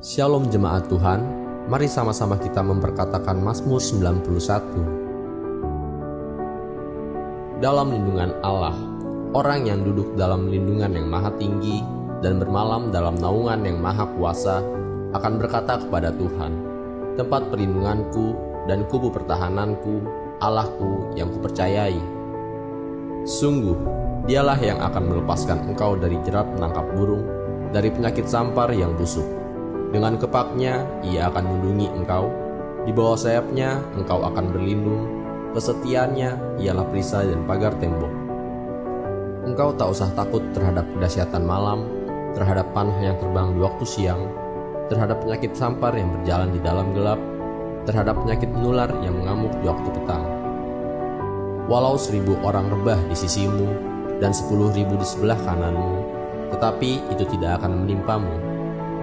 Shalom jemaat Tuhan, mari sama-sama kita memperkatakan Mazmur 91. Dalam lindungan Allah, orang yang duduk dalam lindungan yang maha tinggi dan bermalam dalam naungan yang maha kuasa akan berkata kepada Tuhan, tempat perlindunganku dan kubu pertahananku, Allahku yang kupercayai. Sungguh, dialah yang akan melepaskan engkau dari jerat menangkap burung, dari penyakit sampar yang busuk. Dengan kepaknya ia akan melindungi engkau, di bawah sayapnya engkau akan berlindung, kesetiaannya ialah perisai dan pagar tembok. Engkau tak usah takut terhadap kedahsyatan malam, terhadap panah yang terbang di waktu siang, terhadap penyakit sampar yang berjalan di dalam gelap, terhadap penyakit menular yang mengamuk di waktu petang. Walau 1.000 orang rebah di sisimu dan 10.000 di sebelah kananmu, tetapi itu tidak akan menimpamu.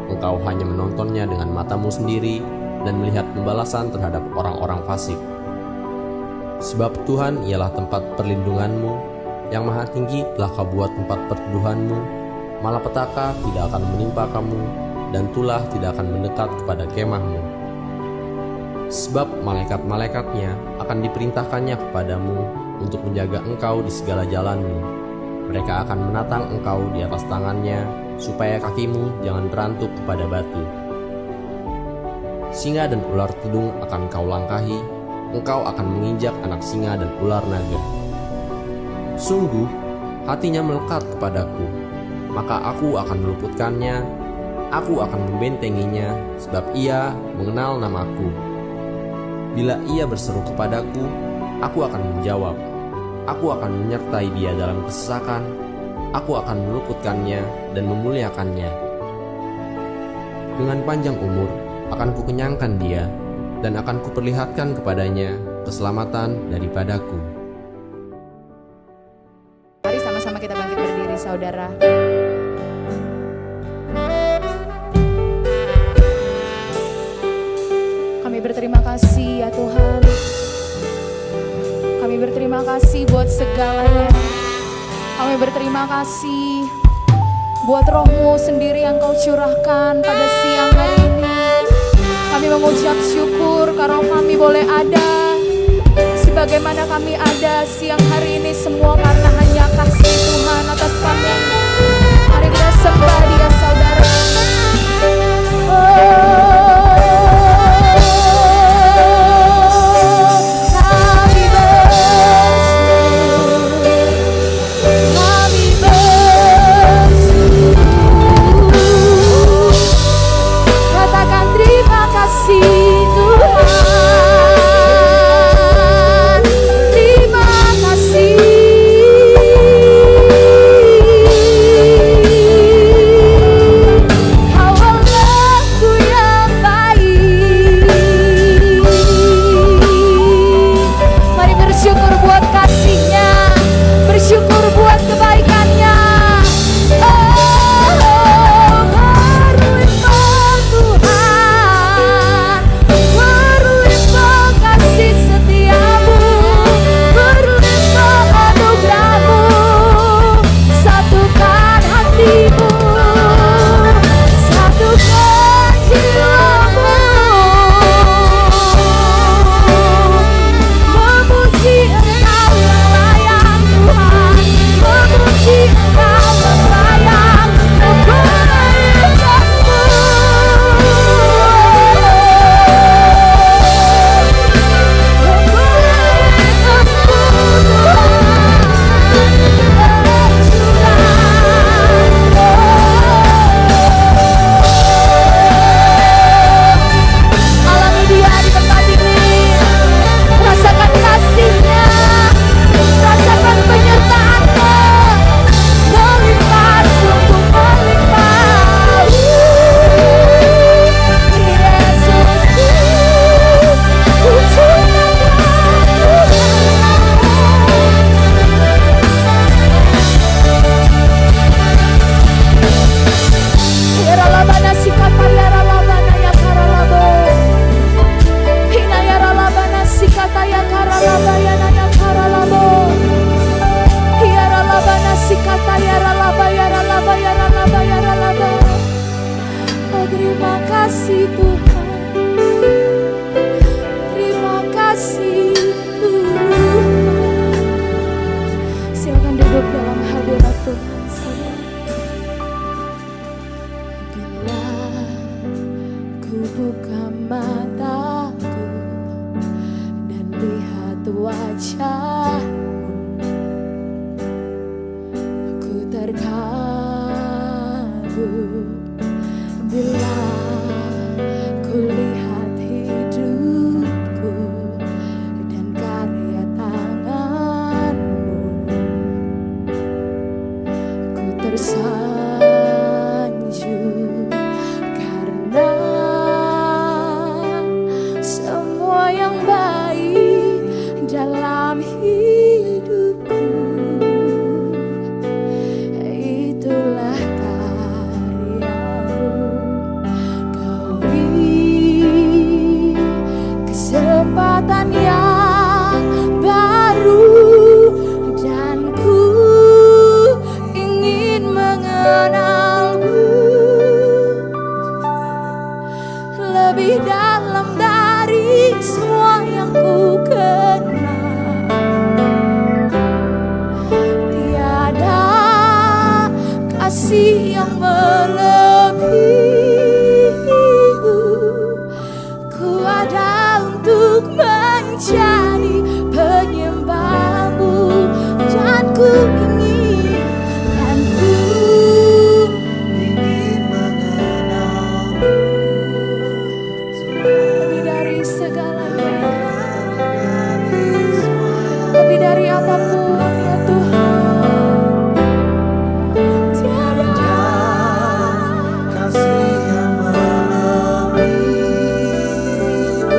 Engkau hanya menontonnya dengan matamu sendiri dan melihat pembalasan terhadap orang-orang fasik. Sebab Tuhan ialah tempat perlindunganmu, yang maha tinggi telah kau buat tempat perteduhanmu, malapetaka tidak akan menimpa kamu, dan tulah tidak akan mendekat kepada kemahmu. Sebab malaikat-malaikatnya akan diperintahkannya kepadamu untuk menjaga engkau di segala jalanmu. Mereka akan menatang engkau di atas tangannya, supaya kakimu jangan terantuk kepada batu. Singa dan ular tudung akan kau langkahi, engkau akan menginjak anak singa dan ular naga. Sungguh, hatinya melekat kepadaku, maka aku akan meluputkannya, aku akan membentenginya, sebab ia mengenal namaku. Bila ia berseru kepadaku, aku akan menjawab. Aku akan menyertai dia dalam kesesakan, aku akan meluputkannya dan memuliakannya. Dengan panjang umur akan kukenyangkan dia, dan akan kuperlihatkan kepadanya keselamatan daripadaku. Mari sama-sama kita bangkit berdiri, saudara. Kami berterima kasih ya Tuhan. Kami berterima kasih buat segalanya. Kami berterima kasih buat Roh-Mu sendiri yang Kau curahkan pada siang hari ini. Kami mengucap syukur karena kami boleh ada sebagaimana kami ada siang hari ini, semua karena hanya kasih Tuhan atas kami. Mari kita sembah Dia, saudara. Terima kasih. Terima kasih Tuhan, terima kasih Tuhan. Silakan duduk dalam hadirat Tuhan saya. Bila ku buka mataku dan lihat wajah, ku terkagum. Bila ku lihat hidupku dan karya tanganmu, ku tersanjung karena semua yang baik dalam hidupku itulah karyamu. Kau beri kesempatan yang baru dan ku ingin mengenalmu lebih dalam dari semua yang ku kenal. Tiada kasih yang melebihimu. Ku ada untuk menjadi penyembahmu dan ku ingin mengenalmu lebih dari segalanya, lebih dari apapun ya Tuhan. Tiada kasih yang melebihimu.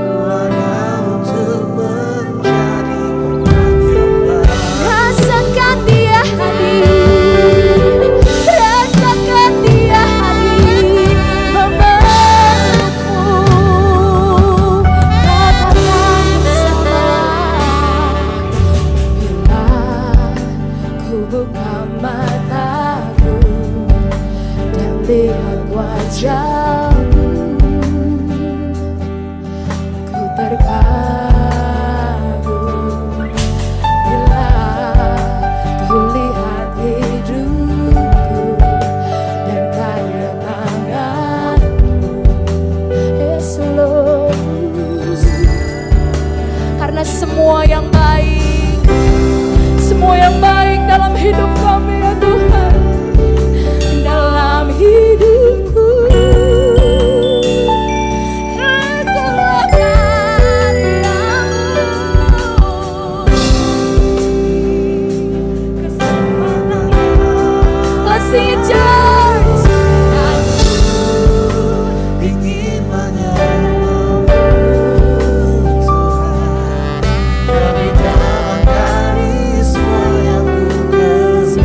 Ku ada untuk menjadi penyembah. rasakan Dia hadir, rasakan Dia hadir memelukmu. Katakan bersama, bila ku buka mataku dan lihat wajahmu, ku terkagum. Bila ku lihat hidupku dan karya tanganmu, Yesus. Karena semua yang baik dalam hidup kami ya Tuhan, dalam hidupku itulah karyamu. Let's sing it, church. Ingin menyenangmu Tuhan, lebih dalam dari semua yang ku kenal.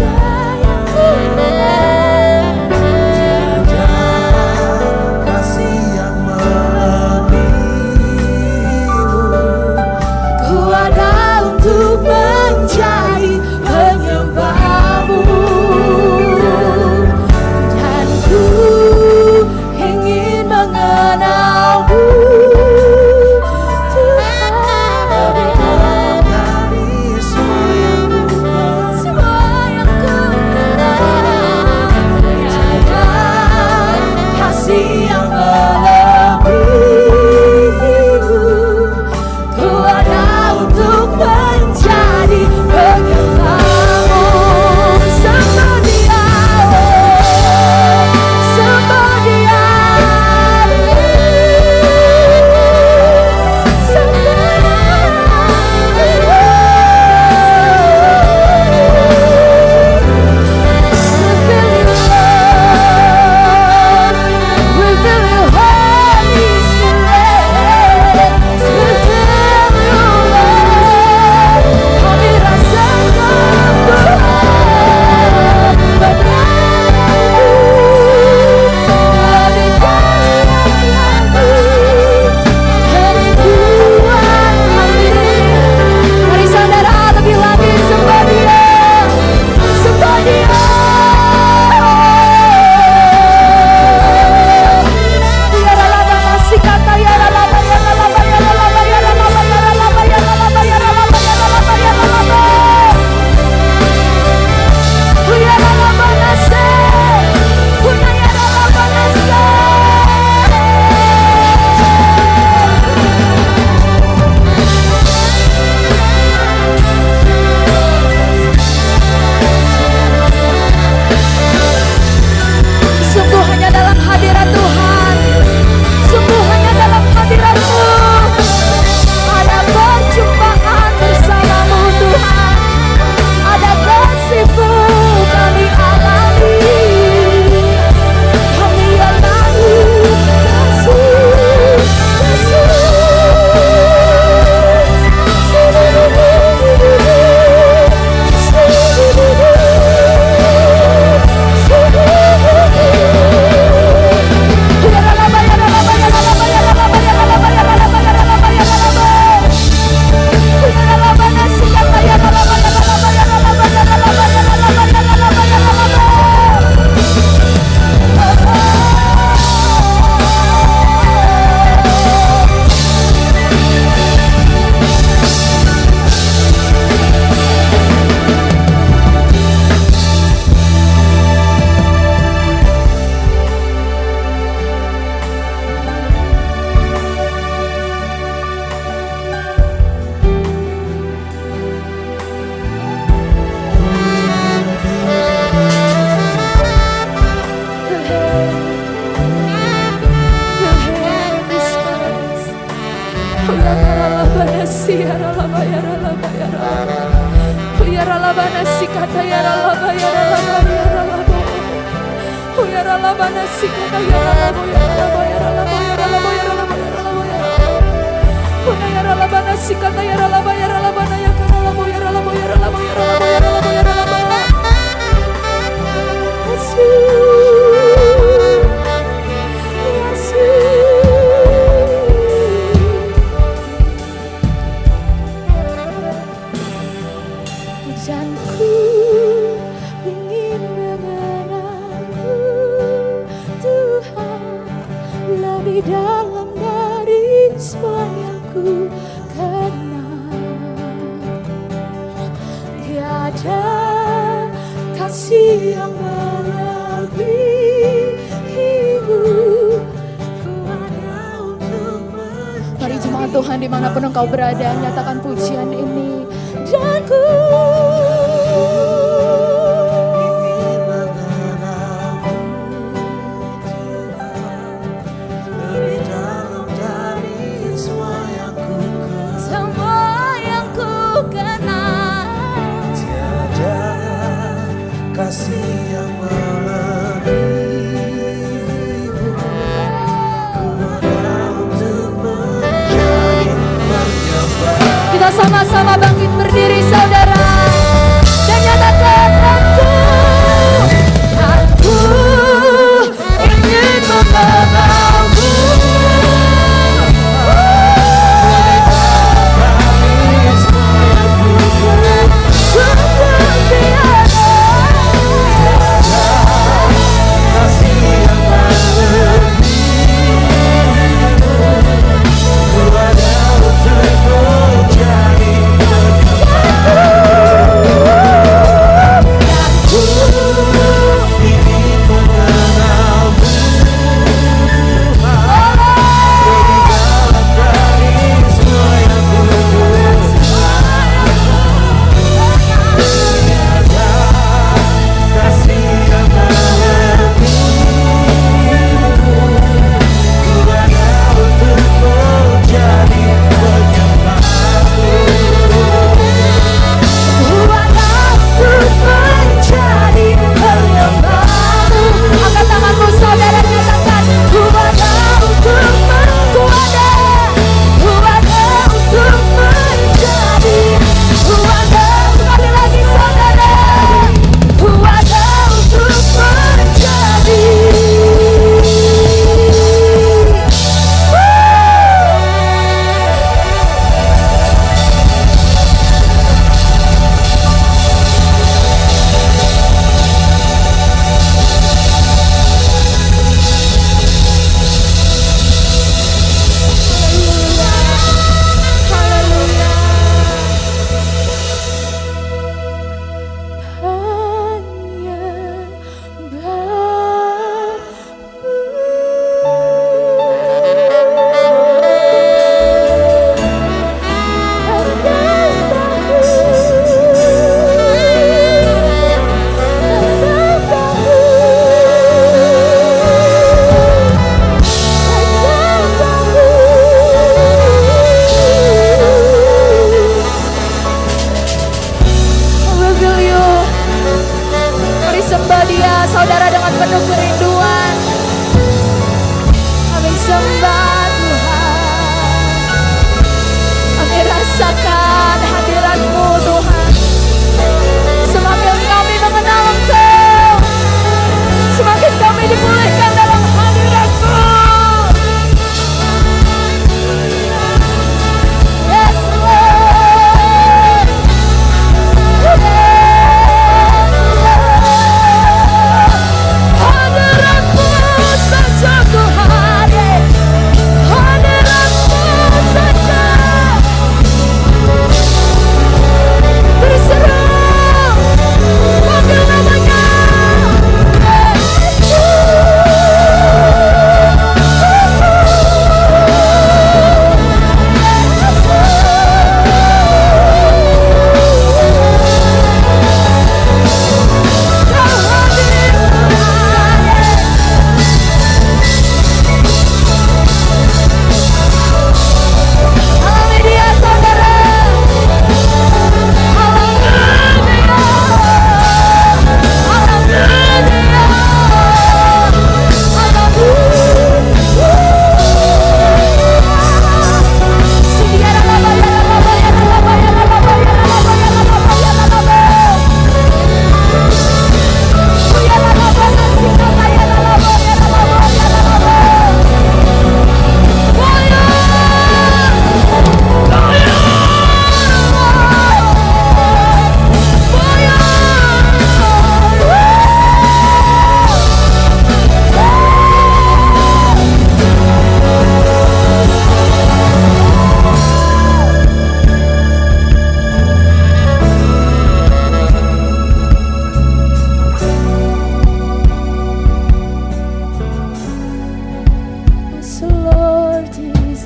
sikata ya ralaba ya ralaba ya ralaba. Oh ya ralaba na sikata ya ralaba ya ralaba ya ralaba ya ralaba ya ralaba ya ralaba ya ralaba. Oh ya ralaba na sikata ya ralaba ya ralaba na ya ralaba ya ralaba ya ralaba ya ralaba ya ralaba ya ralaba. Dan ku ingin mengenalmu Tuhan lebih dalam dari semua yang ku kenal. Tiada kasih yang melebihimu. Mari jemaat Tuhan dimanapun engkau berada, nyatakan pujian ini. Dan ku ingin mengenalmu Tuhan lebih dalam dari semua yang ku kenal. Tiada kasih yang melebihimu. Ku ada untuk menjadi penyembah. kita sama-sama bangkit berdiri saudara dan nyatakan aku ingin mengenalmu. Seperti ada Kasih yang melebihimu. Ku ada untuk menjadi penyembah.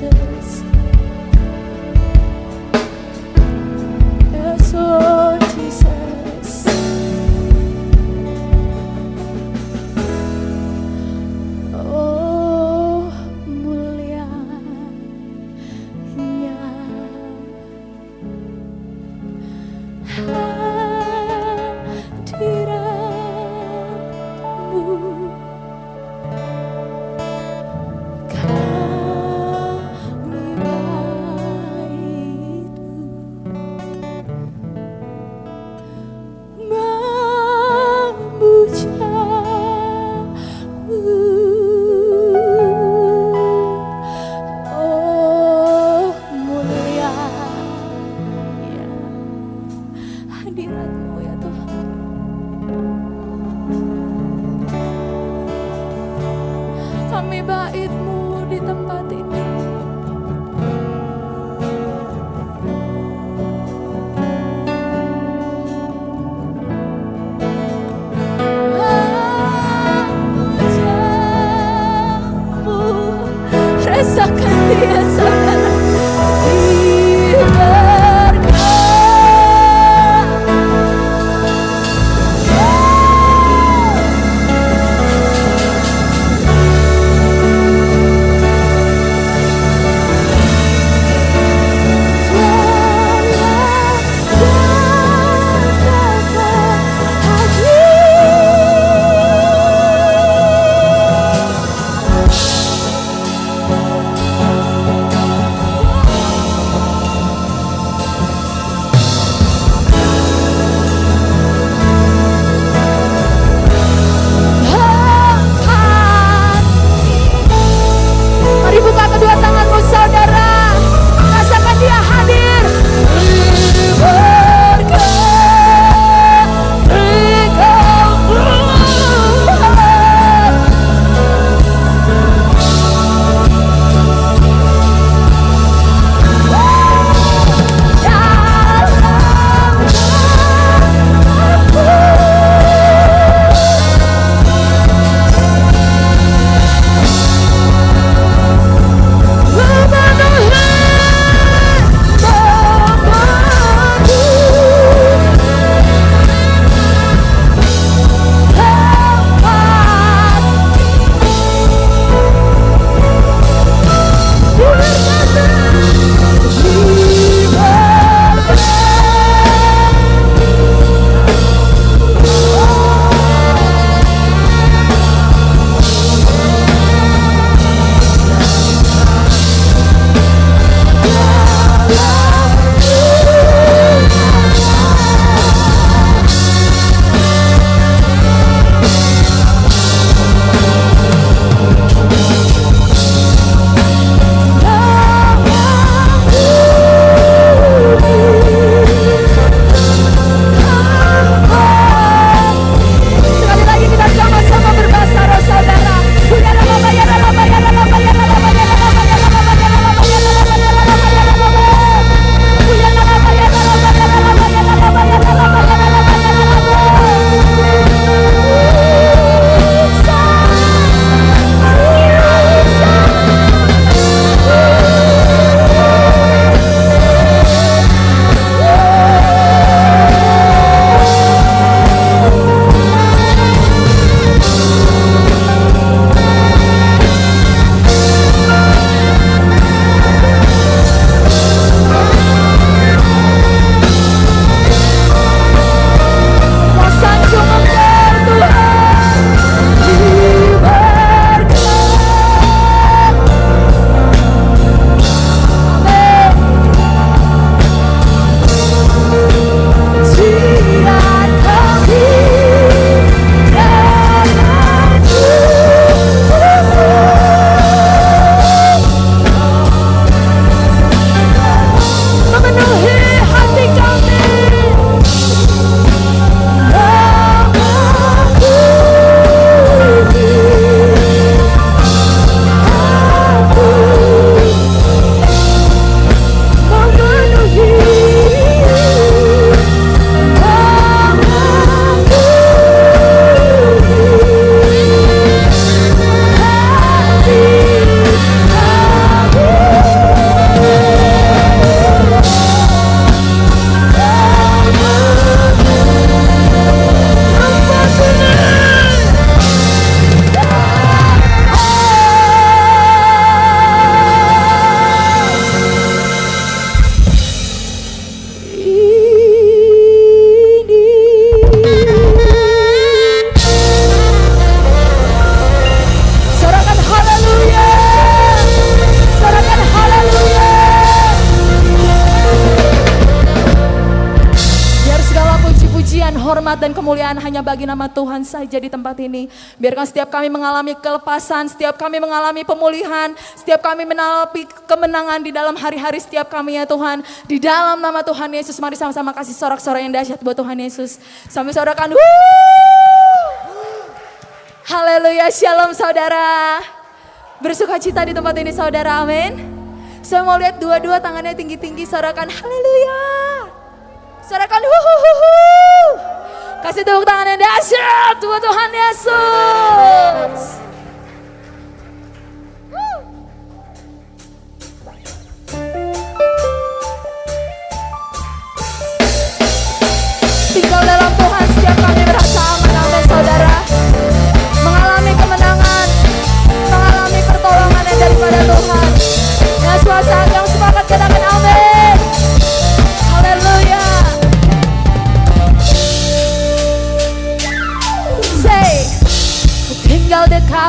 Jesus. Yes, oh Jesus. Oh, mulianya hadiratmu. Kami memujamu. Oh, mulia ya hadiratmu ya Tuhan. Kami baitmu di tempat ini. Memujamu. Rasakan dia saudara. hormat dan kemuliaan hanya bagi nama Tuhan saja di tempat ini. Biarkan setiap kami mengalami kelepasan, setiap kami mengalami pemulihan, setiap kami mengalami kemenangan di dalam hari-hari setiap kami ya Tuhan. Di dalam nama Tuhan Yesus, mari sama-sama kasih sorak-sorak yang dahsyat buat Tuhan Yesus. Sambil sorakan, haleluya, shalom saudara. Bersuka cita di tempat ini saudara, amin. Saya mau lihat dua-dua tangannya tinggi-tinggi, sorakan haleluya. Sorakan kasih tepuk tangan yang dahsyat buat Tuhan Yesus. Tinggal dalam Tuhan setiap kami merasa aman, amin saudara. Mengalami kemenangan, mengalami pertolongan yang daripada Tuhan. Dengan suara saat yang sepakat katakan amin. Haleluya. Say, ku tinggal dekat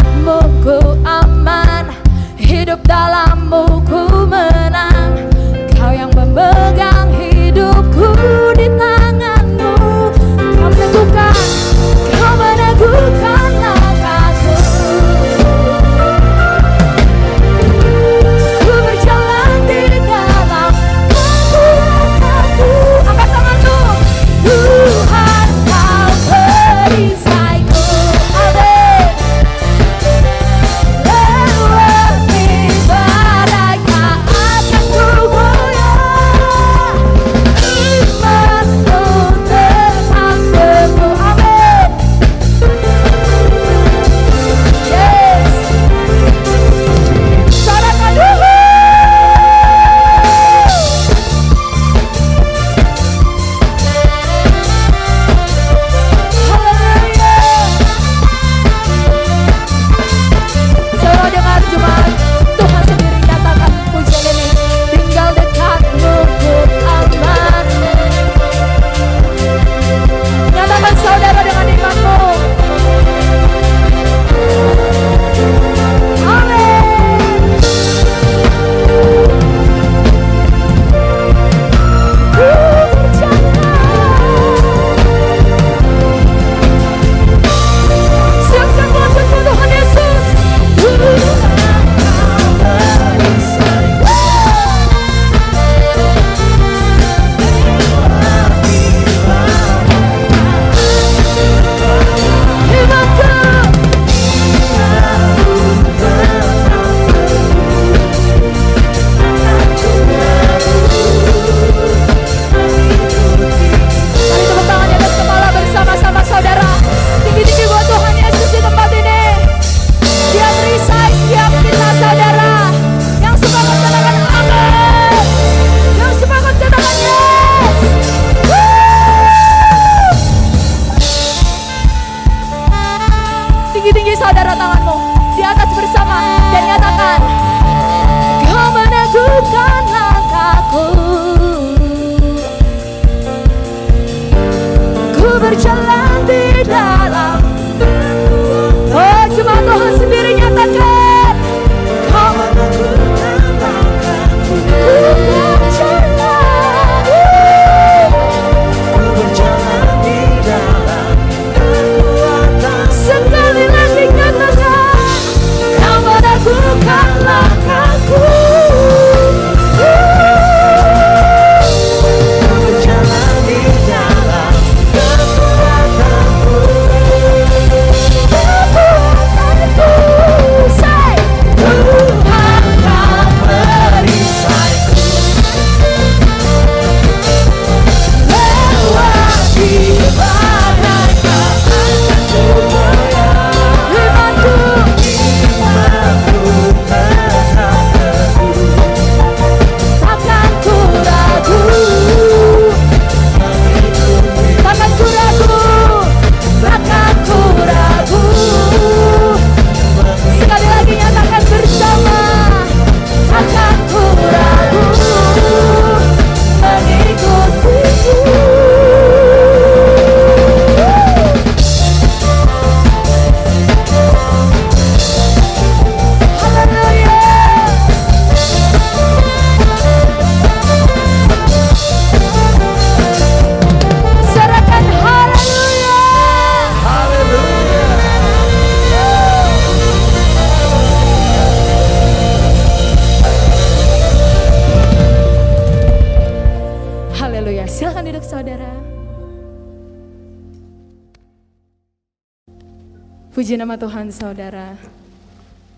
Puji nama Tuhan saudara.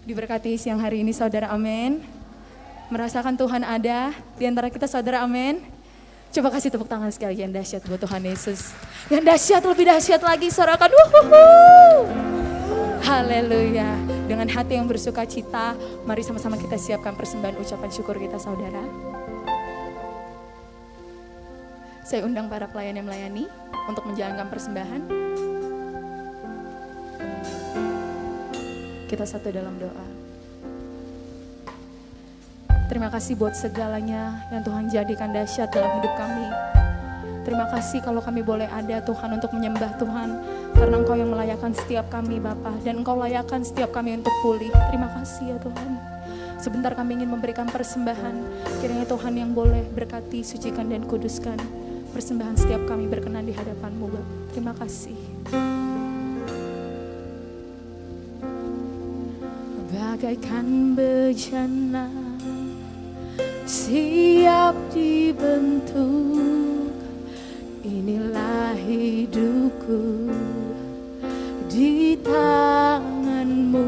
Diberkati siang hari ini saudara, amin. Merasakan Tuhan ada di antara kita saudara, amin. Coba kasih tepuk tangan sekali yang dahsyat buat Tuhan Yesus. Yang dahsyat, lebih dahsyat lagi, sorakan. Haleluya. Dengan hati yang bersuka cita, mari sama-sama kita siapkan persembahan ucapan syukur kita saudara. Saya undang para pelayan yang melayani untuk menjalankan persembahan. Kita satu dalam doa. Terima kasih buat segalanya yang Tuhan jadikan dahsyat dalam hidup kami. Terima kasih kalau kami boleh ada Tuhan untuk menyembah Tuhan. Karena Engkau yang melayakkan setiap kami Bapa, dan Engkau layakkan setiap kami untuk pulih. Terima kasih ya Tuhan. Sebentar kami ingin memberikan persembahan. Kiranya Tuhan yang boleh berkati, sucikan dan kuduskan persembahan setiap kami berkenan di hadapan-Mu Bapa. Terima kasih. Bagaikan bejana siap dibentuk, inilah hidupku di tangan-Mu.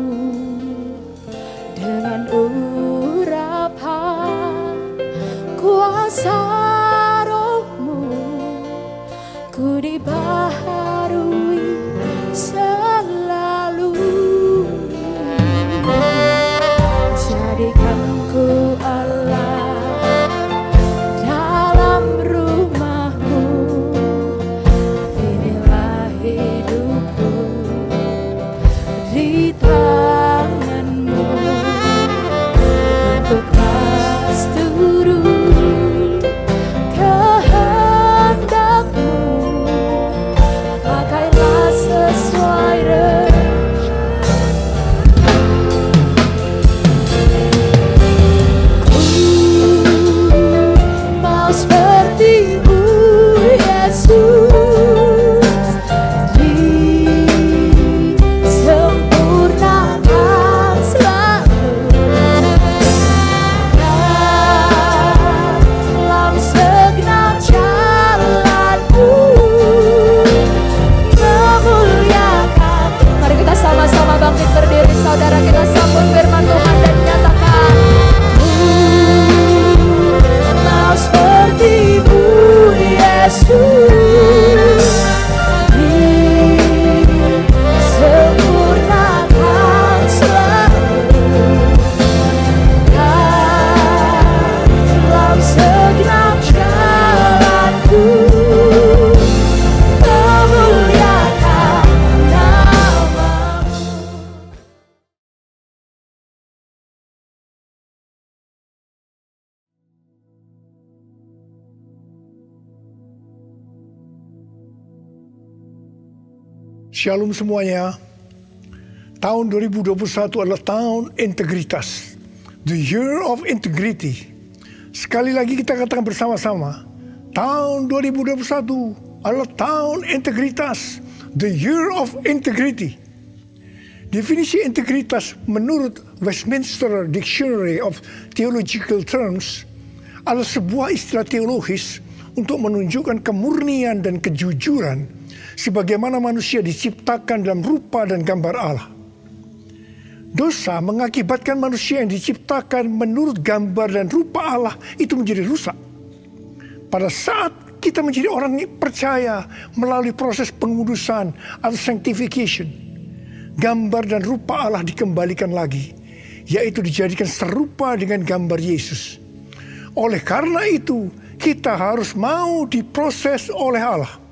Dengan urapan kuasa Roh-Mu, ku dibaharui selalu. Jadikan ku Allah dalam rumah-Mu, inilah hidupku di tangan-Mu. Untuk turut kehendak-Mu, pakailah sesuai bangkit berdiri saudara, kita sambut firman Tuhan dan nyatakan, mau seperti-Mu Yesus, disempurnakan selalu dalam segenap jalanku. Shalom semuanya. Tahun 2021 adalah tahun integritas. The year of integrity. Sekali lagi kita katakan bersama-sama. Tahun 2021 adalah tahun integritas. The year of integrity. Definisi integritas menurut Westminster Dictionary of Theological Terms adalah sebuah istilah teologis untuk menunjukkan kemurnian dan kejujuran sebagaimana manusia diciptakan dalam rupa dan gambar Allah. Dosa mengakibatkan manusia yang diciptakan menurut gambar dan rupa Allah itu menjadi rusak. Pada saat kita menjadi orang yang percaya melalui proses pengudusan atau sanctification, gambar dan rupa Allah dikembalikan lagi, yaitu dijadikan serupa dengan gambar Yesus. Oleh karena itu, kita harus mau diproses oleh Allah.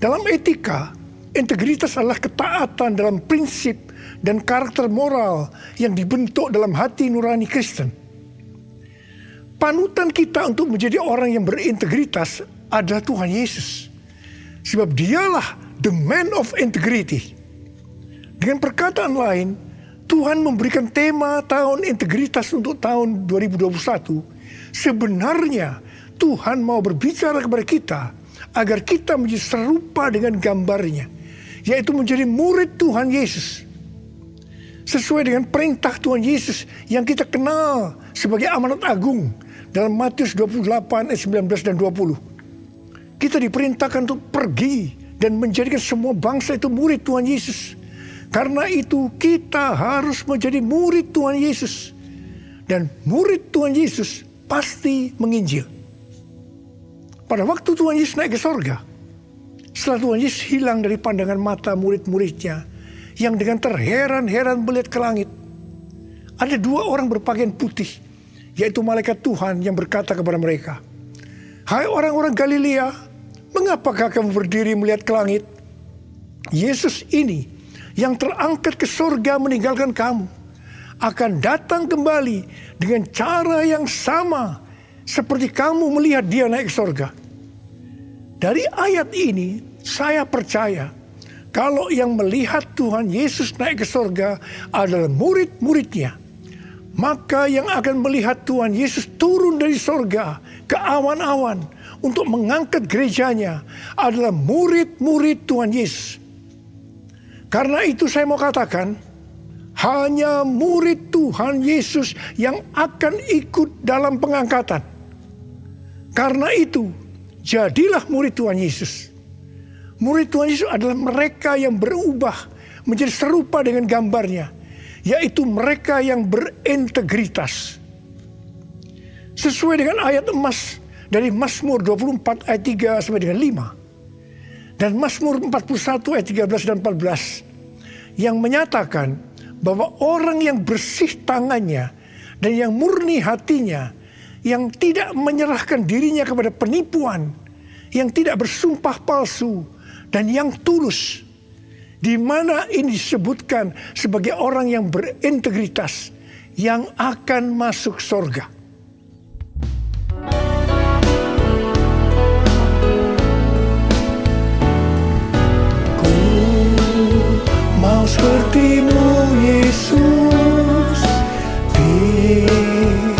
Dalam etika, integritas adalah ketaatan dalam prinsip dan karakter moral yang dibentuk dalam hati nurani Kristen. Panutan kita untuk menjadi orang yang berintegritas adalah Tuhan Yesus. Sebab dialah the man of integrity. Dengan perkataan lain, Tuhan memberikan tema tahun integritas untuk tahun 2021. Sebenarnya Tuhan mau berbicara kepada kita agar kita menjadi serupa dengan gambarnya, yaitu menjadi murid Tuhan Yesus. Sesuai dengan perintah Tuhan Yesus yang kita kenal sebagai amanat agung dalam Matius 28 ayat 19 dan 20. Kita diperintahkan untuk pergi dan menjadikan semua bangsa itu murid Tuhan Yesus. Karena itu kita harus menjadi murid Tuhan Yesus. Dan murid Tuhan Yesus pasti menginjil. Pada waktu Tuhan Yesus naik ke sorga, setelah Tuhan Yesus hilang dari pandangan mata murid-muridnya, yang dengan terheran-heran melihat ke langit, ada 2 orang berpakaian putih, yaitu malaikat Tuhan yang berkata kepada mereka, "Hai orang-orang Galilea, mengapakah kamu berdiri melihat ke langit? Yesus ini yang terangkat ke sorga meninggalkan kamu, akan datang kembali dengan cara yang sama seperti kamu melihat dia naik ke sorga." Dari ayat ini saya percaya kalau yang melihat Tuhan Yesus naik ke sorga adalah murid-muridnya, maka yang akan melihat Tuhan Yesus turun dari sorga ke awan-awan untuk mengangkat gerejanya adalah murid-murid Tuhan Yesus. Karena itu saya mau katakan, hanya murid Tuhan Yesus yang akan ikut dalam pengangkatan. Karena itu, jadilah murid Tuhan Yesus. Murid Tuhan Yesus adalah mereka yang berubah menjadi serupa dengan gambarnya, yaitu mereka yang berintegritas. Sesuai dengan ayat emas dari Mazmur 24 ayat 3 sampai dengan 5. Dan Mazmur 41 ayat 13 dan 14 yang menyatakan bahwa orang yang bersih tangannya dan yang murni hatinya, yang tidak menyerahkan dirinya kepada penipuan, yang tidak bersumpah palsu, dan yang tulus, di mana ini disebutkan sebagai orang yang berintegritas, yang akan masuk surga. Mau sepertimu Yesus,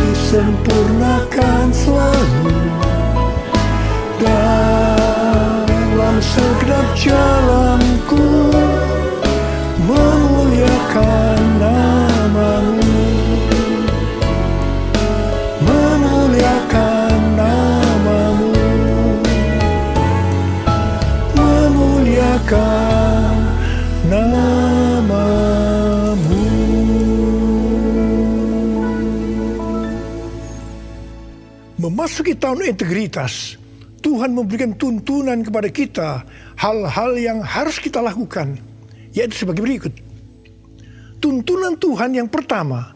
disempurnakan selalu dalam segenap jalanku, memuliakan namamu, memuliakan namamu, memuliakan namamu. Memasuki tahun integritas, Tuhan memberikan tuntunan kepada kita hal-hal yang harus kita lakukan, yaitu sebagai berikut. Tuntunan Tuhan yang pertama,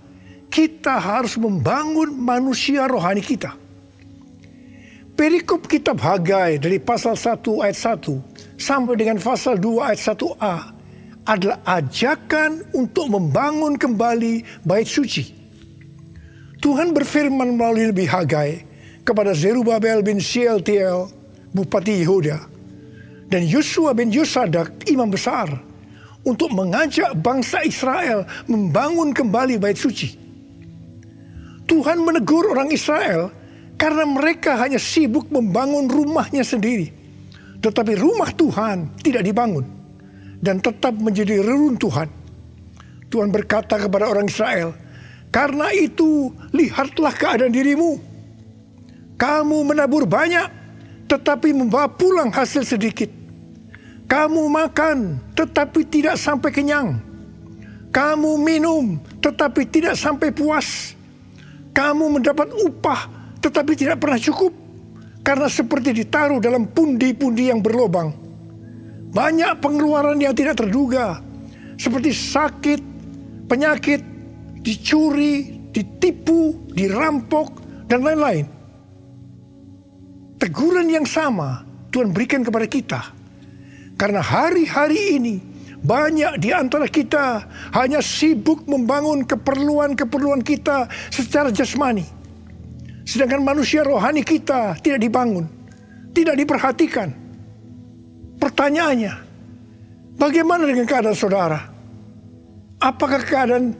kita harus membangun manusia rohani kita. Perikop kitab Hagai dari pasal 1 ayat 1 sampai dengan pasal 2 ayat 1a adalah ajakan untuk membangun kembali bait suci. Tuhan berfirman melalui Nabi Hagai kepada Zerubabel bin Shealtiel, Bupati Yehuda, dan Yosua bin Yosadak, Imam Besar, untuk mengajak bangsa Israel membangun kembali bait suci. Tuhan menegur orang Israel karena mereka hanya sibuk membangun rumahnya sendiri, tetapi rumah Tuhan tidak dibangun dan tetap menjadi reruntuhan. Tuhan berkata kepada orang Israel, "Karena itu lihatlah keadaan dirimu. Kamu menabur banyak, tetapi membawa pulang hasil sedikit. Kamu makan, tetapi tidak sampai kenyang. Kamu minum, tetapi tidak sampai puas. Kamu mendapat upah, tetapi tidak pernah cukup, karena seperti ditaruh dalam pundi-pundi yang berlobang. Banyak pengeluaran yang tidak terduga, seperti sakit, penyakit, dicuri, ditipu, dirampok, dan lain-lain." Teguran yang sama Tuhan berikan kepada kita. Karena hari-hari ini banyak di antara kita hanya sibuk membangun keperluan-keperluan kita secara jasmani. Sedangkan manusia rohani kita tidak dibangun, tidak diperhatikan. Pertanyaannya, bagaimana dengan keadaan saudara? Apakah keadaan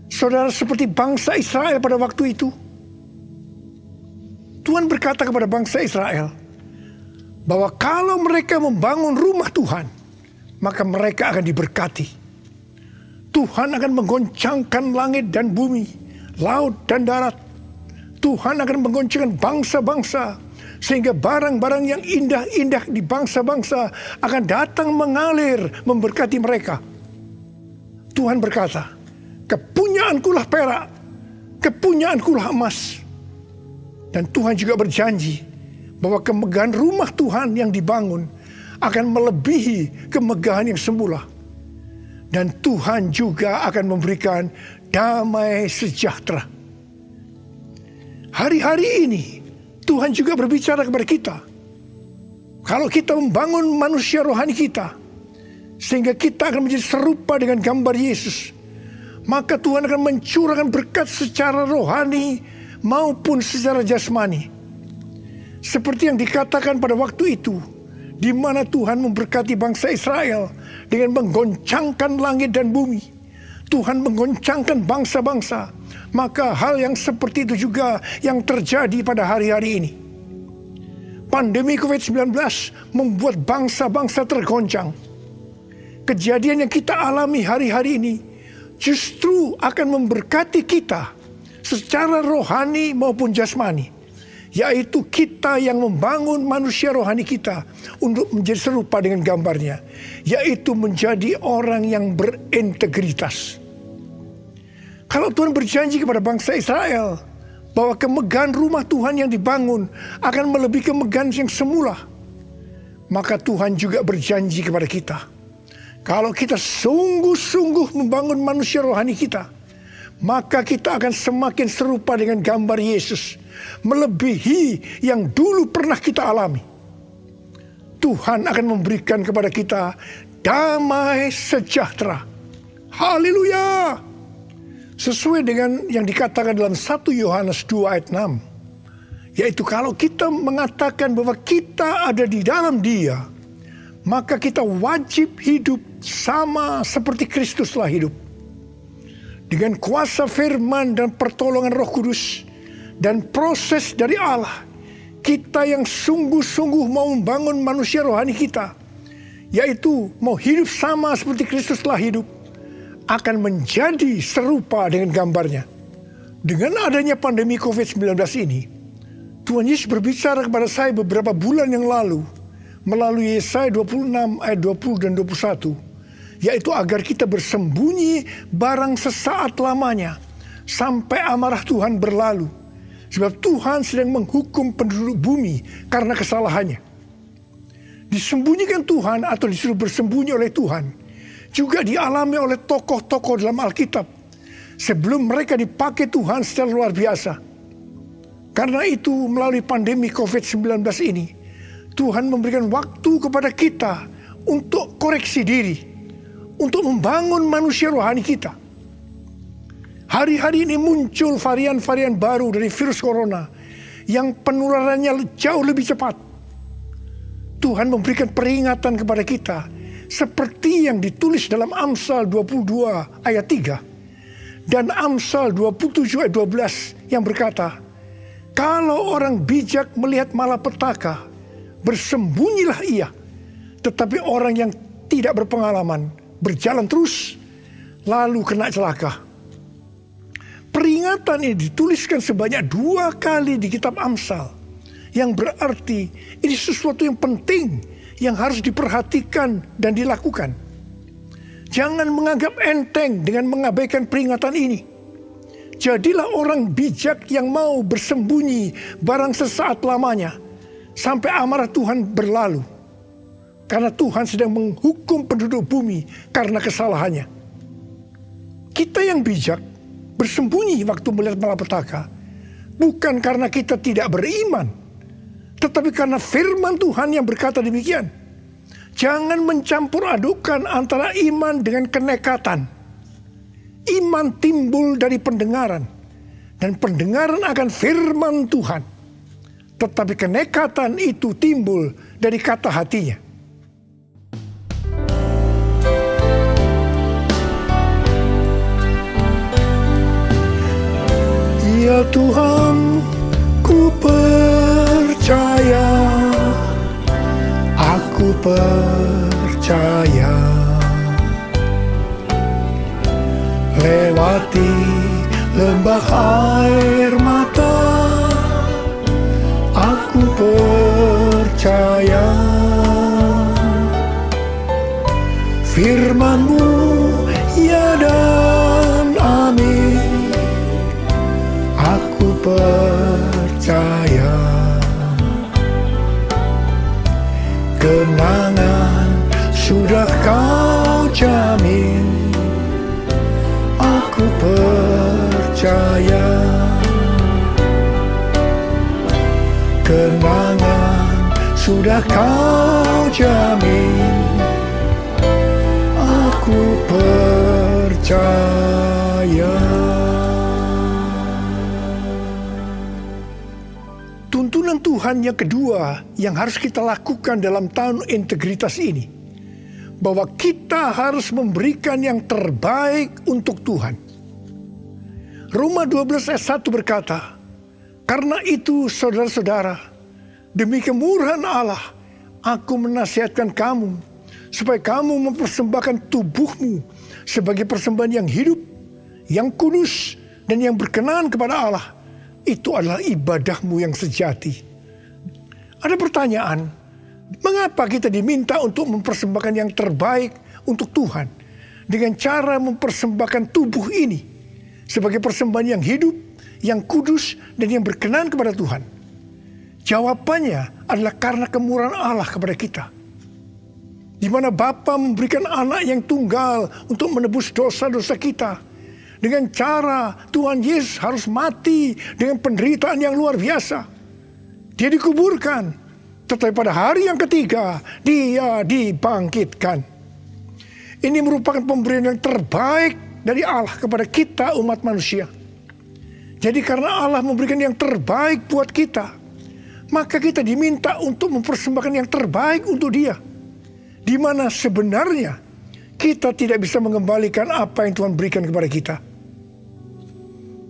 saudara seperti bangsa Israel pada waktu itu? Tuhan berkata kepada bangsa Israel bahwa kalau mereka membangun rumah Tuhan, maka mereka akan diberkati. Tuhan akan menggoncangkan langit dan bumi, laut dan darat. Tuhan akan menggoncangkan bangsa-bangsa, sehingga barang-barang yang indah-indah di bangsa-bangsa akan datang mengalir memberkati mereka. Tuhan berkata, kepunyaankulah perak, kepunyaankulah emas. Dan Tuhan juga berjanji bahwa kemegahan rumah Tuhan yang dibangun akan melebihi kemegahan yang semula. Dan Tuhan juga akan memberikan damai sejahtera. Hari-hari ini Tuhan juga berbicara kepada kita. Kalau kita membangun manusia rohani kita, sehingga kita akan menjadi serupa dengan gambar Yesus, maka Tuhan akan mencurahkan berkat secara rohani maupun secara jasmani. Seperti yang dikatakan pada waktu itu, di mana Tuhan memberkati bangsa Israel dengan menggoncangkan langit dan bumi. Tuhan menggoncangkan bangsa-bangsa. Maka hal yang seperti itu juga yang terjadi pada hari-hari ini. Pandemi COVID-19 membuat bangsa-bangsa tergoncang. Kejadian yang kita alami hari-hari ini justru akan memberkati kita secara rohani maupun jasmani, yaitu kita yang membangun manusia rohani kita untuk menjadi serupa dengan gambarnya, yaitu menjadi orang yang berintegritas. Kalau Tuhan berjanji kepada bangsa Israel bahwa kemegahan rumah Tuhan yang dibangun akan melebihi kemegahan yang semula, maka Tuhan juga berjanji kepada kita, kalau kita sungguh-sungguh membangun manusia rohani kita, maka kita akan semakin serupa dengan gambar Yesus, melebihi yang dulu pernah kita alami. Tuhan akan memberikan kepada kita damai sejahtera. Haleluya! Sesuai dengan yang dikatakan dalam 1 Yohanes 2 ayat 6. Yaitu kalau kita mengatakan bahwa kita ada di dalam Dia, maka kita wajib hidup sama seperti Kristus telah hidup. Dengan kuasa firman dan pertolongan Roh Kudus dan proses dari Allah, kita yang sungguh-sungguh mau membangun manusia rohani kita, yaitu mau hidup sama seperti Kristus telah hidup, akan menjadi serupa dengan gambarnya. Dengan adanya pandemi COVID-19 ini, Tuhan Yesus berbicara kepada saya beberapa bulan yang lalu melalui Yesaya 26 ayat 20 dan 21, yaitu agar kita bersembunyi barang sesaat lamanya sampai amarah Tuhan berlalu, sebab Tuhan sedang menghukum penduduk bumi karena kesalahannya. Disembunyikan Tuhan atau disuruh bersembunyi oleh Tuhan juga dialami oleh tokoh-tokoh dalam Alkitab sebelum mereka dipakai Tuhan secara luar biasa. Karena itu melalui pandemi COVID-19 ini, Tuhan memberikan waktu kepada kita untuk koreksi diri, untuk membangun manusia rohani kita. Hari-hari ini muncul varian-varian baru dari virus corona yang penularannya jauh lebih cepat. Tuhan memberikan peringatan kepada kita seperti yang ditulis dalam Amsal 22 ayat 3 dan Amsal 27 ayat 12 yang berkata, kalau orang bijak melihat malapetaka, bersembunyilah ia. Tetapi orang yang tidak berpengalaman berjalan terus, lalu kena celaka. Peringatan ini dituliskan sebanyak 2 kali di kitab Amsal, yang berarti ini sesuatu yang penting yang harus diperhatikan dan dilakukan. Jangan menganggap enteng dengan mengabaikan peringatan ini. Jadilah orang bijak yang mau bersembunyi barang sesaat lamanya sampai amarah Tuhan berlalu. Karena Tuhan sedang menghukum penduduk bumi karena kesalahannya. Kita yang bijak bersembunyi waktu melihat malapetaka bukan karena kita tidak beriman, tetapi karena firman Tuhan yang berkata demikian. Jangan mencampur adukan antara iman dengan kenekatan. Iman timbul dari pendengaran, dan pendengaran akan firman Tuhan. Tetapi kenekatan itu timbul dari kata hatinya. Ya Tuhan, ku percaya, aku percaya. Lewati lembah air mata, aku percaya. Firman-Mu ya percaya, kemenangan sudah kau jamin. Aku percaya. Tuntunan Tuhan yang kedua yang harus kita lakukan dalam tahun integritas ini, bahwa kita harus memberikan yang terbaik untuk Tuhan. Roma 12 ayat 1 berkata, karena itu saudara-saudara, demi kemurahan Allah, aku menasihatkan kamu, supaya kamu mempersembahkan tubuhmu sebagai persembahan yang hidup, yang kudus, dan yang berkenan kepada Allah. Itu adalah ibadahmu yang sejati. Ada pertanyaan, mengapa kita diminta untuk mempersembahkan yang terbaik untuk Tuhan dengan cara mempersembahkan tubuh ini sebagai persembahan yang hidup, yang kudus, dan yang berkenan kepada Tuhan? Jawabannya adalah karena kemurahan Allah kepada kita, di mana Bapa memberikan anak yang tunggal untuk menebus dosa-dosa kita. Dengan cara Tuhan Yesus harus mati dengan penderitaan yang luar biasa. Dia dikuburkan, tetapi pada hari yang ketiga dia dibangkitkan. Ini merupakan pemberian yang terbaik dari Allah kepada kita umat manusia. Jadi karena Allah memberikan yang terbaik buat kita, maka kita diminta untuk mempersembahkan yang terbaik untuk Dia. Di mana sebenarnya kita tidak bisa mengembalikan apa yang Tuhan berikan kepada kita.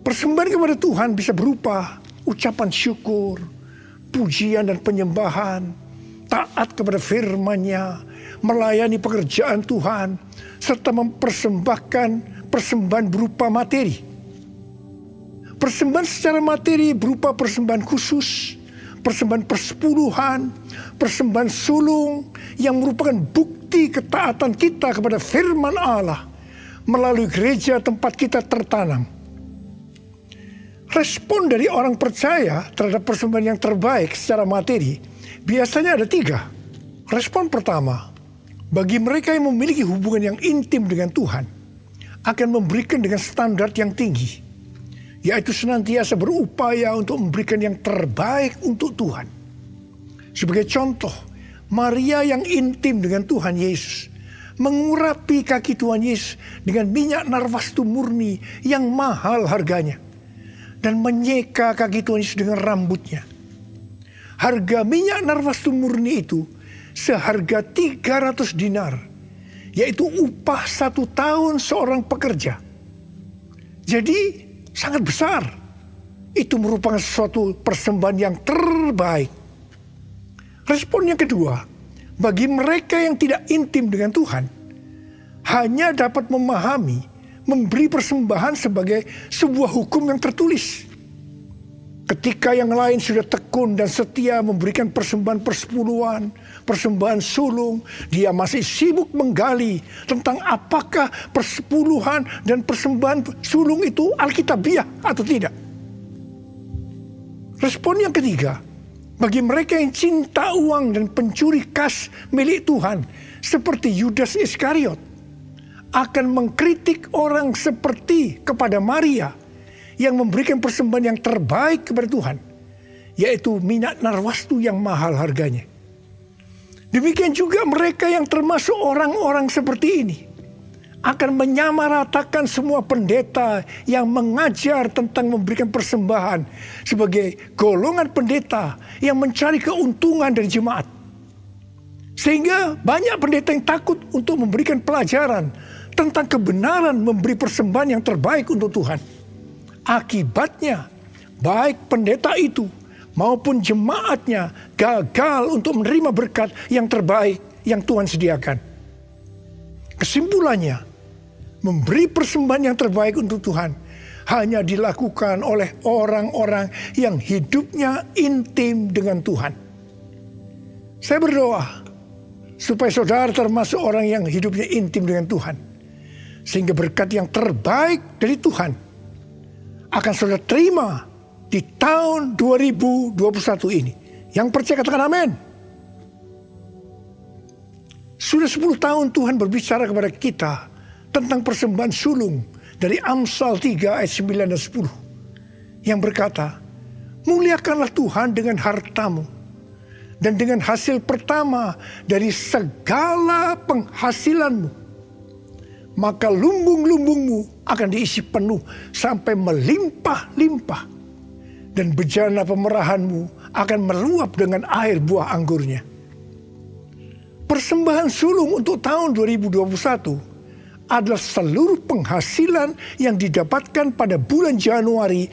Persembahan kepada Tuhan bisa berupa ucapan syukur, pujian dan penyembahan, taat kepada firman-Nya, melayani pekerjaan Tuhan, serta mempersembahkan persembahan berupa materi. Persembahan secara materi berupa persembahan khusus, persembahan persepuluhan, persembahan sulung yang merupakan bukti ketaatan kita kepada firman Allah melalui gereja tempat kita tertanam. Respon dari orang percaya terhadap persembahan yang terbaik secara materi biasanya ada 3. Respon pertama, bagi mereka yang memiliki hubungan yang intim dengan Tuhan, akan memberikan dengan standar yang tinggi, yaitu senantiasa berupaya untuk memberikan yang terbaik untuk Tuhan. Sebagai contoh, Maria yang intim dengan Tuhan Yesus mengurapi kaki Tuhan Yesus dengan minyak narwastu murni yang mahal harganya, dan menyeka kaki Tuhan Yesus dengan rambutnya. Harga minyak narwastu murni itu seharga 300 dinar, yaitu upah 1 tahun seorang pekerja. Jadi sangat besar. Itu merupakan suatu persembahan yang terbaik. Respon yang kedua, bagi mereka yang tidak intim dengan Tuhan, hanya dapat memahami memberi persembahan sebagai sebuah hukum yang tertulis. Ketika yang lain sudah tekun dan setia memberikan persembahan persepuluhan, persembahan sulung, dia masih sibuk menggali tentang apakah persepuluhan dan persembahan sulung itu alkitabiah atau tidak. Respon yang ketiga, bagi mereka yang cinta uang dan pencuri kas milik Tuhan, seperti Yudas Iskariot, akan mengkritik orang seperti kepada Maria yang memberikan persembahan yang terbaik kepada Tuhan, yaitu minyak narwastu yang mahal harganya. Demikian juga mereka yang termasuk orang-orang seperti ini akan menyamaratakan semua pendeta yang mengajar tentang memberikan persembahan sebagai golongan pendeta yang mencari keuntungan dari jemaat. Sehingga banyak pendeta yang takut untuk memberikan pelajaran tentang kebenaran memberi persembahan yang terbaik untuk Tuhan. Akibatnya, baik pendeta itu maupun jemaatnya gagal untuk menerima berkat yang terbaik yang Tuhan sediakan. Kesimpulannya, memberi persembahan yang terbaik untuk Tuhan hanya dilakukan oleh orang-orang yang hidupnya intim dengan Tuhan. Saya berdoa supaya saudara termasuk orang yang hidupnya intim dengan Tuhan, sehingga berkat yang terbaik dari Tuhan akan saudara terima di tahun 2021 ini. Yang percaya katakan amin. Sudah 10 tahun Tuhan berbicara kepada kita tentang persembahan sulung dari Amsal 3 ayat 9 dan 10 yang berkata, muliakanlah Tuhan dengan hartamu dan dengan hasil pertama dari segala penghasilanmu. Maka lumbung-lumbungmu akan diisi penuh sampai melimpah-limpah. Dan bejana pemerahanmu akan meluap dengan air buah anggurnya. Persembahan sulung untuk tahun 2021 adalah seluruh penghasilan yang didapatkan pada bulan Januari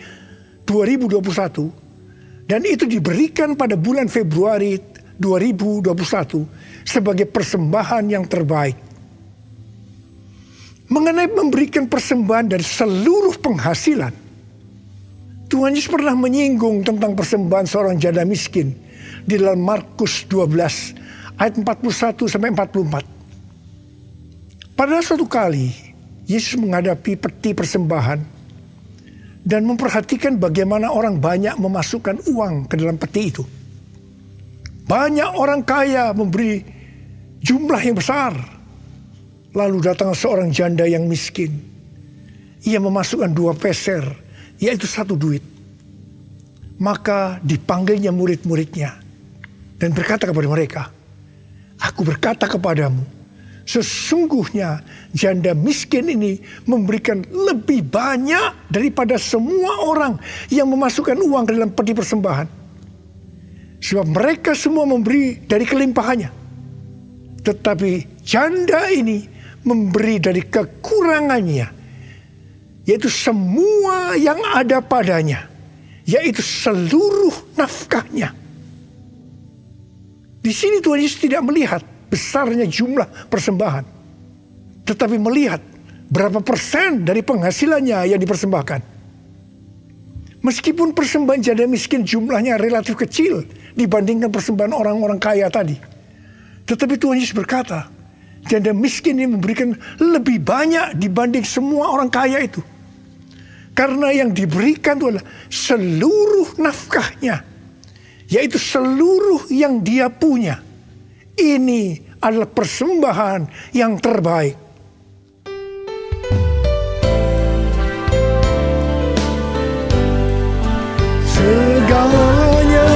2021 dan itu diberikan pada bulan Februari 2021 sebagai persembahan yang terbaik. Mengenai memberikan persembahan dari seluruh penghasilan, Tuhan Yesus pernah menyinggung tentang persembahan seorang janda miskin di dalam Markus 12 ayat 41 sampai 44. Pada suatu kali, Yesus menghadapi peti persembahan dan memperhatikan bagaimana orang banyak memasukkan uang ke dalam peti itu. Banyak orang kaya memberi jumlah yang besar. Lalu datang seorang janda yang miskin. Ia memasukkan 2 peser, yaitu 1 duit. Maka dipanggilnya murid-muridnya dan berkata kepada mereka, aku berkata kepadamu, sesungguhnya janda miskin ini memberikan lebih banyak daripada semua orang yang memasukkan uang ke dalam peti persembahan. Sebab mereka semua memberi dari kelimpahannya. Tetapi janda ini memberi dari kekurangannya, yaitu semua yang ada padanya, yaitu seluruh nafkahnya. Di sini Tuhan Yesus tidak melihat besarnya jumlah persembahan, tetapi melihat berapa persen dari penghasilannya yang dipersembahkan. Meskipun persembahan janda miskin jumlahnya relatif kecil dibandingkan persembahan orang-orang kaya tadi, tetapi Tuhan Yesus berkata, janda miskin ini memberikan lebih banyak dibanding semua orang kaya itu. Karena yang diberikan itu adalah seluruh nafkahnya, yaitu seluruh yang dia punya. Ini adalah persembahan yang terbaik. Segalanya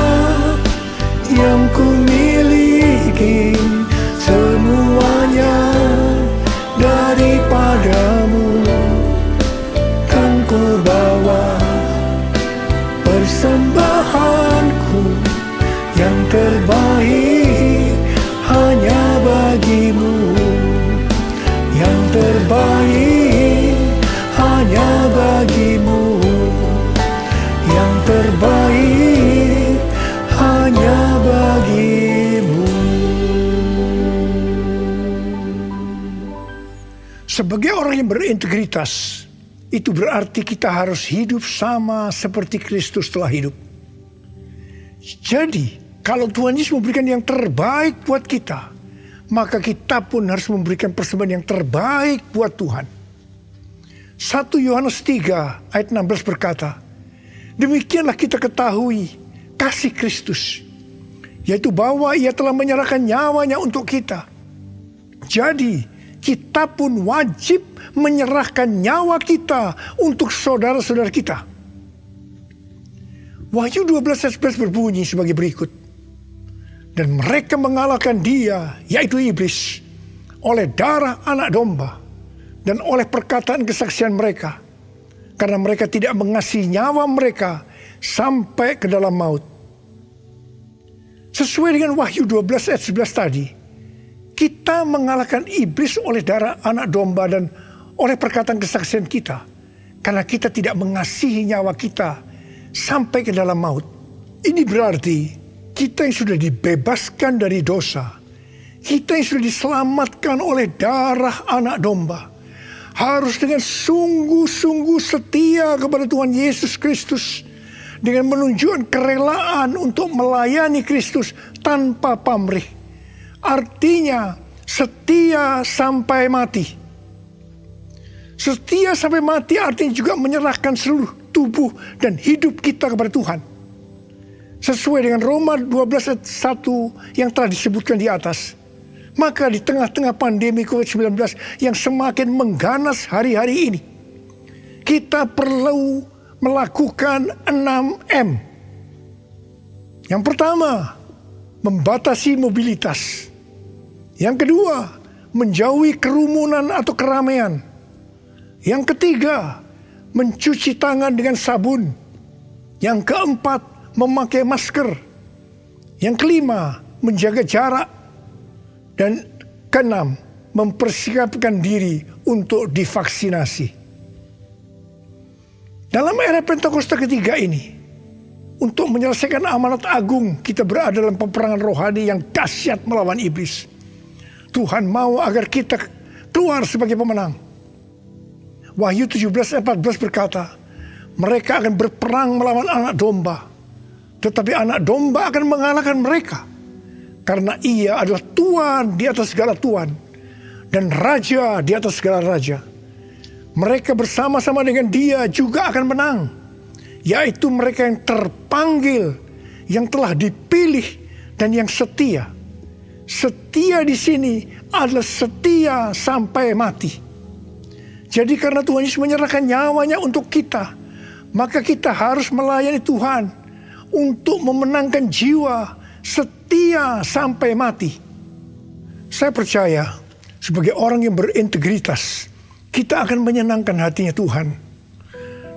yang ku miliki, semuanya daripadamu, kan ku bawa persembahanku yang terbaik hanya bagimu, yang terbaik hanya bagimu, yang terbaik hanya bagimu. Sebagai orang yang berintegritas, itu berarti kita harus hidup sama seperti Kristus telah hidup. Jadi, kalau Tuhan Yesus memberikan yang terbaik buat kita, maka kita pun harus memberikan persembahan yang terbaik buat Tuhan. 1 Yohanes 3 ayat 16 berkata, demikianlah kita ketahui kasih Kristus, yaitu bahwa ia telah menyerahkan nyawanya untuk kita. Jadi, kita pun wajib menyerahkan nyawa kita untuk saudara-saudara kita. Wahyu 12 ayat 11 berbunyi sebagai berikut. Dan mereka mengalahkan dia, yaitu iblis, oleh darah anak domba dan oleh perkataan kesaksian mereka. Karena mereka tidak mengasihi nyawa mereka sampai ke dalam maut. Sesuai dengan Wahyu 12 ayat 11 tadi, kita mengalahkan iblis oleh darah anak domba dan oleh perkataan kesaksian kita. Karena kita tidak mengasihi nyawa kita sampai ke dalam maut. Ini berarti kita yang sudah dibebaskan dari dosa, kita yang sudah diselamatkan oleh darah anak domba, harus dengan sungguh-sungguh setia kepada Tuhan Yesus Kristus, dengan menunjukkan kerelaan untuk melayani Kristus tanpa pamrih. Artinya setia sampai mati. Setia sampai mati artinya juga menyerahkan seluruh tubuh dan hidup kita kepada Tuhan. Sesuai dengan Roma 12 ayat 1 yang telah disebutkan di atas. Maka di tengah-tengah pandemi COVID-19 yang semakin mengganas hari-hari ini, kita perlu melakukan 6M. Yang pertama, membatasi mobilitas. Yang kedua, menjauhi kerumunan atau keramaian. Yang ketiga, mencuci tangan dengan sabun. Yang keempat, memakai masker. Yang kelima, menjaga jarak. Dan keenam, mempersiapkan diri untuk divaksinasi. Dalam era Pentakosta ketiga ini, untuk menyelesaikan amanat agung, kita berada dalam peperangan rohani yang dahsyat melawan iblis. Tuhan mau agar kita keluar sebagai pemenang. Wahyu 17:14 berkata, mereka akan berperang melawan anak domba, tetapi anak domba akan mengalahkan mereka, karena ia adalah Tuhan di atas segala Tuhan, dan Raja di atas segala Raja. Mereka bersama-sama dengan dia juga akan menang, yaitu mereka yang terpanggil, yang telah dipilih, dan yang setia. Setia di sini adalah setia sampai mati. Jadi karena Tuhan Yesus menyerahkan nyawanya untuk kita, maka kita harus melayani Tuhan untuk memenangkan jiwa, setia sampai mati. Saya percaya sebagai orang yang berintegritas, kita akan menyenangkan hatinya Tuhan.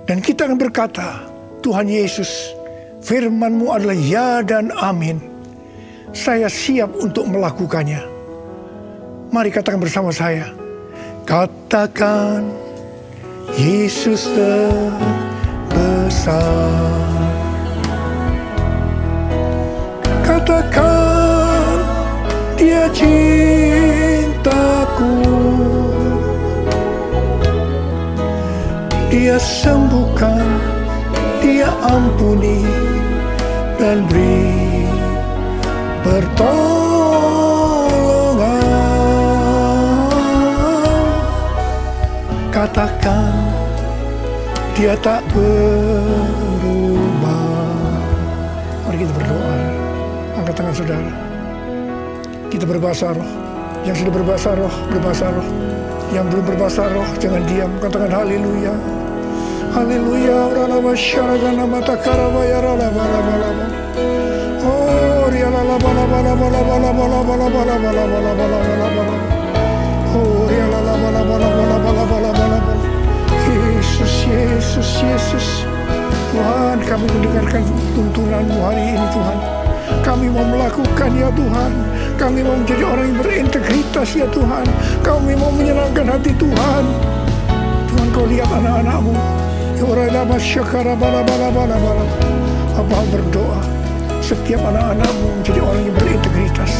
Dan kita akan berkata, Tuhan Yesus, firman-Mu adalah ya dan amin. Saya siap untuk melakukannya. Mari katakan bersama saya. Katakan, Yesus terbesar. Katakan, Dia cintaku. Dia sembuhkan, Dia ampuni, dan beri pertolongan. Katakan, Dia tak berubah. Mari kita berdoa. Angkat tangan saudara. Kita berbahasa roh. Yang sudah berbahasa roh, berbahasa roh. Yang belum berbahasa roh, jangan diam. Katakan haleluya. Haleluya. Ralaba syaragana mata karabaya ralaba laba laba. Oh, rialala bala bala bala bala bala bala bala bala bala bala bala bala. Oh, rialala bala bala bala bala bala bala bala. Yesus, Yesus, Yesus. Tuhan, kami mendengarkan tuntunan-Mu hari ini Tuhan. Kami mau melakukan ya Tuhan. Kami mau menjadi orang yang berintegritas ya Tuhan. Kami mau menyenangkan hati Tuhan. Tuhan, Kau lihat anak-anak-Mu. Bapa berdoa, setiap anak-anak-Mu menjadi orang yang berintegritas.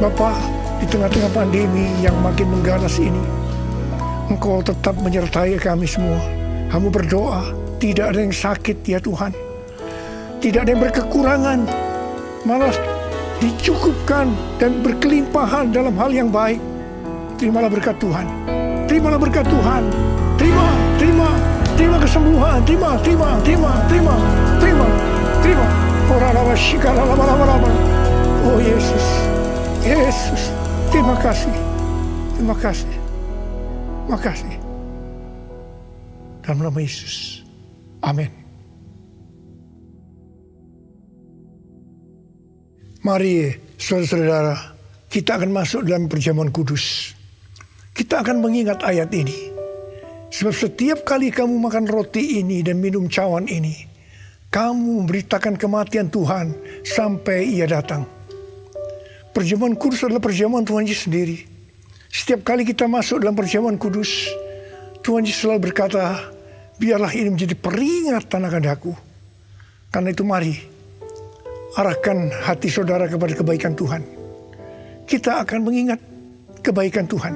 Bapa, di tengah-tengah pandemi yang makin mengganas ini, Engkau tetap menyertai kami semua. Kami berdoa, tidak ada yang sakit ya Tuhan. Tidak ada yang berkekurangan, malah dicukupkan dan berkelimpahan dalam hal yang baik. Terimalah berkat Tuhan. Terimalah berkat Tuhan. Terima kesembuhan. Terima. Oh Yesus. Terima kasih. Dalam nama Yesus. Amin. Mari saudara-saudara, kita akan masuk dalam perjamuan kudus. Kita akan mengingat ayat ini. Sebab setiap kali kamu makan roti ini dan minum cawan ini, kamu memberitakan kematian Tuhan sampai Ia datang. Perjamuan kudus adalah perjamuan Tuhan Yesus sendiri. Setiap kali kita masuk dalam perjamuan kudus, Tuhan Yesus selalu berkata, biarlah ini menjadi peringatan akan aku. Karena itu mari, arahkan hati saudara kepada kebaikan Tuhan. Kita akan mengingat kebaikan Tuhan.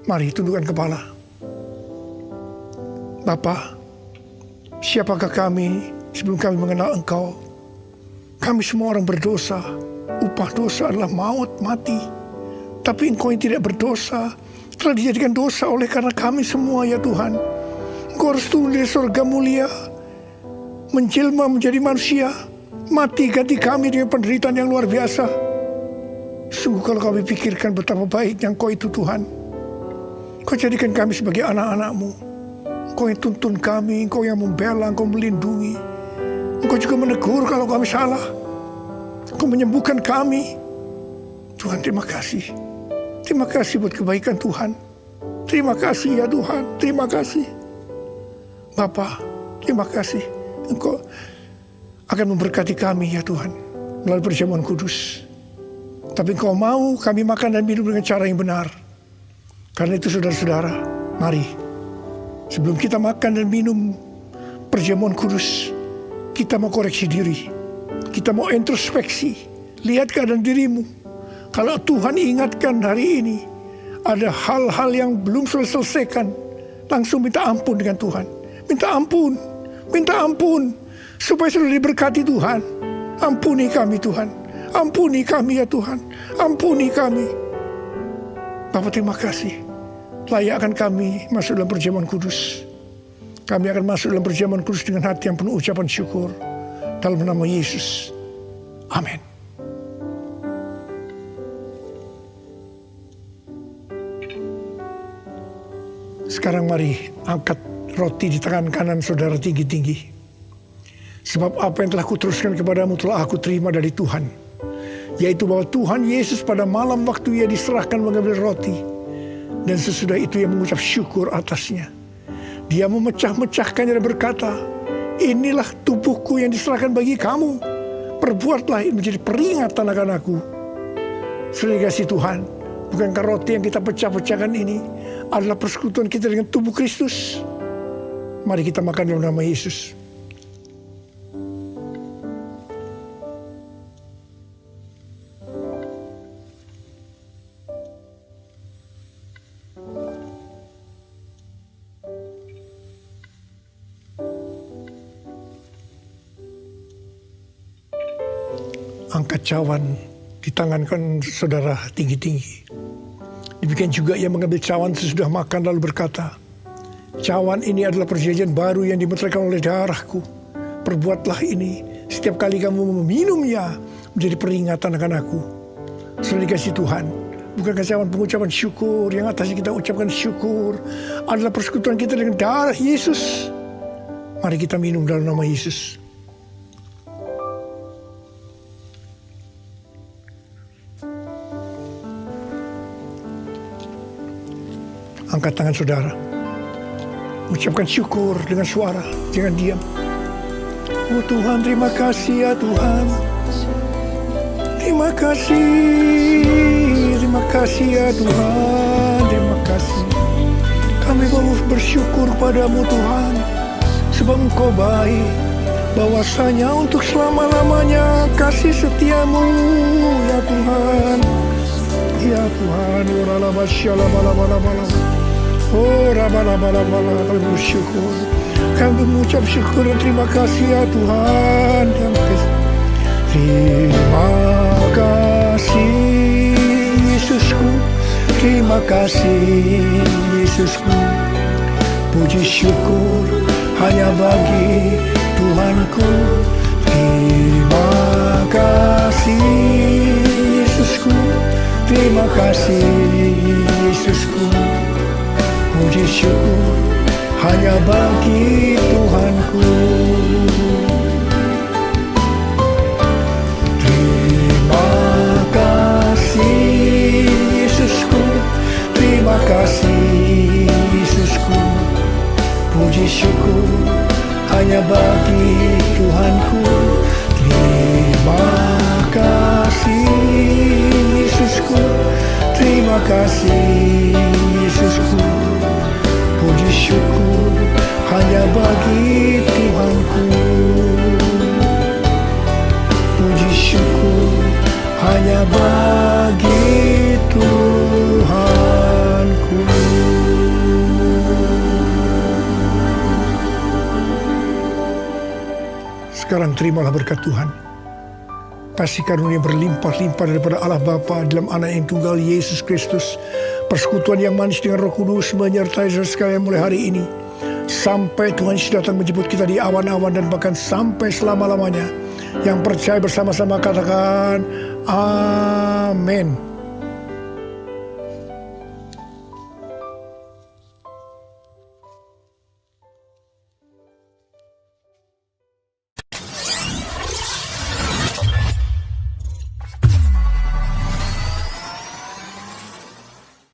Mari tundukkan kepala. Bapa, siapakah kami sebelum kami mengenal Engkau? Kami semua orang berdosa. Upah dosa adalah maut, mati. Tapi Engkau yang tidak berdosa telah dijadikan dosa oleh karena kami semua ya Tuhan. Engkau harus turun dari surga mulia, menjelma menjadi manusia, mati ganti kami dengan penderitaan yang luar biasa. Sungguh kalau kami pikirkan betapa baiknya Engkau itu Tuhan. Kau jadikan kami sebagai anak-anak-Mu. Engkau yang tuntun kami, Engkau yang membela, Engkau melindungi. Engkau juga menegur kalau kami salah. Engkau menyembuhkan kami. Tuhan, terima kasih. Terima kasih buat kebaikan Tuhan. Terima kasih ya Tuhan, terima kasih. Bapa, terima kasih. Engkau akan memberkati kami ya Tuhan melalui perjamuan kudus. Tapi Engkau mau kami makan dan minum dengan cara yang benar. Karena itu saudara-saudara, mari sebelum kita makan dan minum perjamuan kudus, kita mau koreksi diri. Kita mau introspeksi. Lihat keadaan dirimu. Kalau Tuhan ingatkan hari ini, ada hal-hal yang belum selesaikan, langsung minta ampun dengan Tuhan. Minta ampun, supaya selalu diberkati Tuhan. Ampuni kami Tuhan, ampuni kami ya Tuhan, ampuni kami. Bapa, terima kasih. Layakkan kami masuk dalam perjamuan kudus. Kami akan masuk dalam perjamuan kudus dengan hati yang penuh ucapan syukur. Dalam nama Yesus. Amin. Sekarang mari angkat roti di tangan kanan saudara tinggi-tinggi. Sebab apa yang telah kuteruskan kepadamu telah aku terima dari Tuhan. Yaitu bahwa Tuhan Yesus pada malam waktu ia diserahkan mengambil roti. Dan sesudah itu ia mengucap syukur atasnya. Dia memecah-mecahkannya dan berkata, inilah tubuhku yang diserahkan bagi kamu. Perbuatlah ini menjadi peringatan akan aku. Saudara kasih Tuhan, bukankah roti yang kita pecah-pecahkan ini adalah persekutuan kita dengan tubuh Kristus? Mari kita makan dalam nama Yesus. Angkat cawan di tangan kan saudara tinggi-tinggi. Demikian juga ia mengambil cawan sesudah makan lalu berkata, cawan ini adalah perjanjian baru yang dimeteraikan oleh darahku. Perbuatlah ini setiap kali kamu meminumnya menjadi peringatan akan aku. Saudara dikasih Tuhan, bukankah cawan pengucapan syukur yang atasnya kita ucapkan syukur adalah persekutuan kita dengan darah Yesus? Mari kita minum dalam nama Yesus. Angkat tangan saudara. Ucapkan syukur dengan suara. Jangan diam. Oh Tuhan, terima kasih ya Tuhan. Terima kasih. Terima kasih ya Tuhan. Terima kasih. Kami mau bersyukur padamu Tuhan. Sebab Engkau baik. Bahwasanya untuk selama-lamanya kasih setiamu ya Tuhan. Ya Tuhan. Oh, rabala-bala-bala, kami bersyukur. Kami mengucap syukur dan terima kasih ya Tuhan. Terima kasih Yesusku. Terima kasih Yesusku. Puji syukur hanya bagi Tuhanku. Terima kasih Yesusku. Terima kasih Yesusku. Puji syukur hanya bagi Tuhanku. Terima kasih Yesusku. Terima kasih Yesusku. Puji syukur hanya bagi Tuhanku. Terima kasih Yesusku. Terima kasih Yesusku. Puji syukur hanya bagi Tuhanku. Puji syukur hanya bagi Tuhanku. Sekarang terimalah berkat Tuhan. Kasih karunia berlimpah-limpah daripada Allah Bapa dalam Anak yang tunggal Yesus Kristus. Persekutuan yang manis dengan Roh Kudus menyertai saudara sekalian mulai hari ini. Sampai Tuhan Yesus datang menjemput kita di awan-awan dan bahkan sampai selama-lamanya. Yang percaya bersama-sama katakan amin.